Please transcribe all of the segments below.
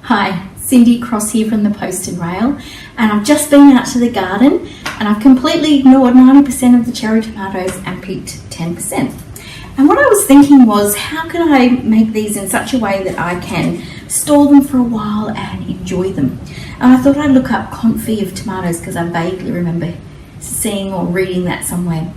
Hi, Cindy Cross here from the Post and Rail, and I've just been out to the garden and I've completely ignored 90% of the cherry tomatoes and picked 10%. And what I was thinking was, how can I make these in such a way that I can store them for a while and enjoy them? And I thought I'd look up Confit of tomatoes because I vaguely remember seeing or reading that somewhere.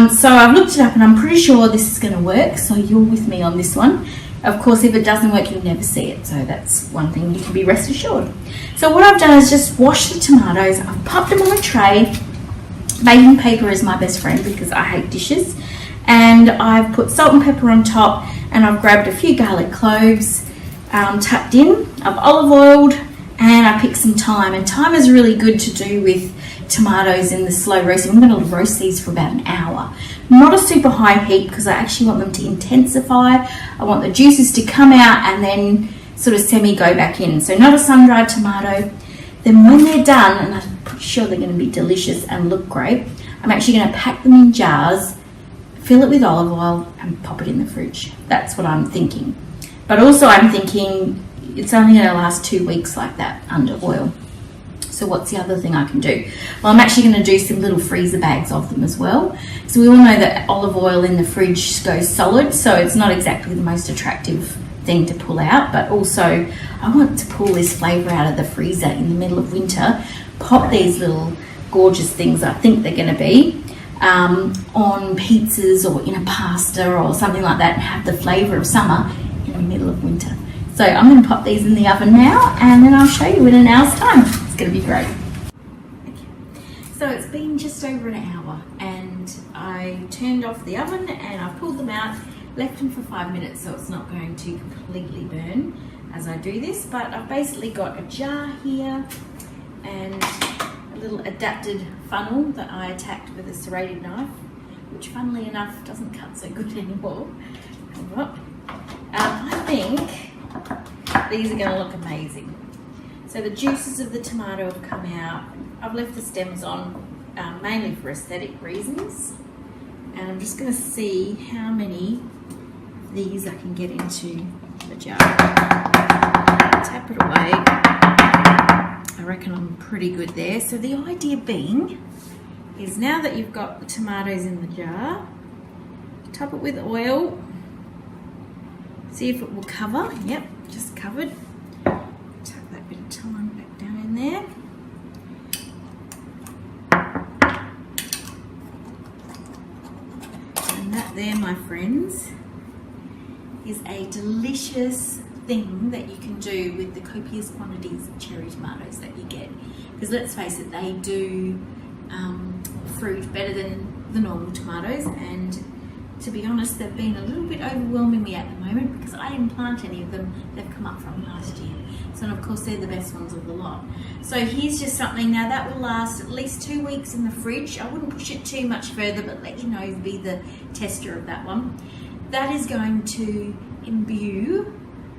So I've looked it up and I'm pretty sure this is going to work, so you're with me on this one. Of course, if it doesn't work, you'll never see it, so that's one thing you can be rest assured. So what I've done is just wash the tomatoes, I've popped them on a tray. Baking paper is my best friend because I hate dishes. And I've put salt and pepper on top, and I've grabbed a few garlic cloves, tucked in. I've olive oiled, and I picked some thyme. And thyme is really good to do with tomatoes in the slow roasting. I'm going to roast these for about an hour. Not a super high heat because I actually want them to intensify. I want the juices to come out and then sort of semi go back in. So not a sun-dried tomato. Then when they're done, and I'm pretty sure they're going to be delicious and look great, I'm actually going to pack them in jars, fill it with olive oil and pop it in the fridge. That's what I'm thinking. But also I'm thinking it's only going to last 2 weeks like that under oil. So what's the other thing I can do? Well, I'm actually going to do some little freezer bags of them as well. So we all know that olive oil in the fridge goes solid, so it's not exactly the most attractive thing to pull out, but also I want to pull this flavour out of the freezer in the middle of winter, pop these little gorgeous things, I think they're going to be, on pizzas or in a pasta or something like that, and have the flavour of summer in the middle of winter. So I'm going to pop these in the oven now, and then I'll show you in an hour's time. It's going to be great. Okay. So it's been just over an hour, and I turned off the oven and I pulled them out, left them for 5 minutes so it's not going to completely burn as I do this. But I've basically got a jar here and a little adapted funnel that I attacked with a serrated knife, which funnily enough doesn't cut so good anymore. I think these are going to look amazing. So the juices of the tomato have come out. I've left the stems on mainly for aesthetic reasons, and I'm just going to see how many of these I can get into the jar. Tap it away. I reckon I'm pretty good there. So the idea being is, now that you've got the tomatoes in the jar, top it with oil. See if it will cover. Yep, just covered. Tuck that bit of thyme back down in there. And that there, my friends, is a delicious thing that you can do with the copious quantities of cherry tomatoes that you get. Because let's face it, they do fruit better than the normal tomatoes, and to be honest, they've been a little bit overwhelming me at the moment because I didn't plant any of them. They've come up from last year. So, and of course, they're the best ones of the lot. So here's just something. Now that will last at least 2 weeks in the fridge. I wouldn't push it too much further, but let you know, be the tester of that one. That is going to imbue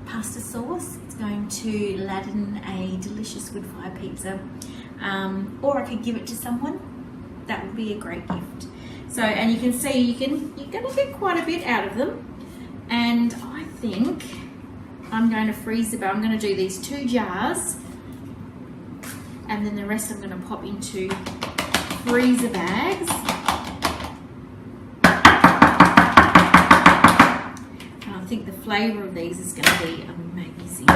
pasta sauce. It's going to ladden a delicious wood fire pizza. Or I could give it to someone. That would be a great gift. So, and you can see you're going to get quite a bit out of them. And I think I'm going to freeze them. I'm going to do these 2 jars, and then the rest I'm going to pop into freezer bags. And I think the flavour of these is going to be amazing.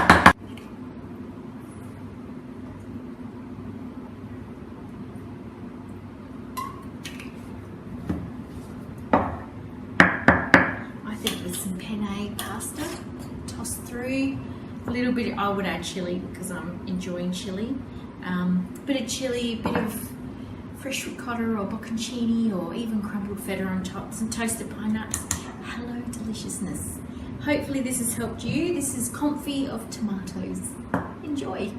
With some penne pasta, toss through a little bit. I would add chilli because I'm enjoying chilli. Bit of chilli, a bit of fresh ricotta or bocconcini, or even crumbled feta on top, some toasted pine nuts. Hello, deliciousness. Hopefully this has helped you. This is Confit of tomatoes. Enjoy.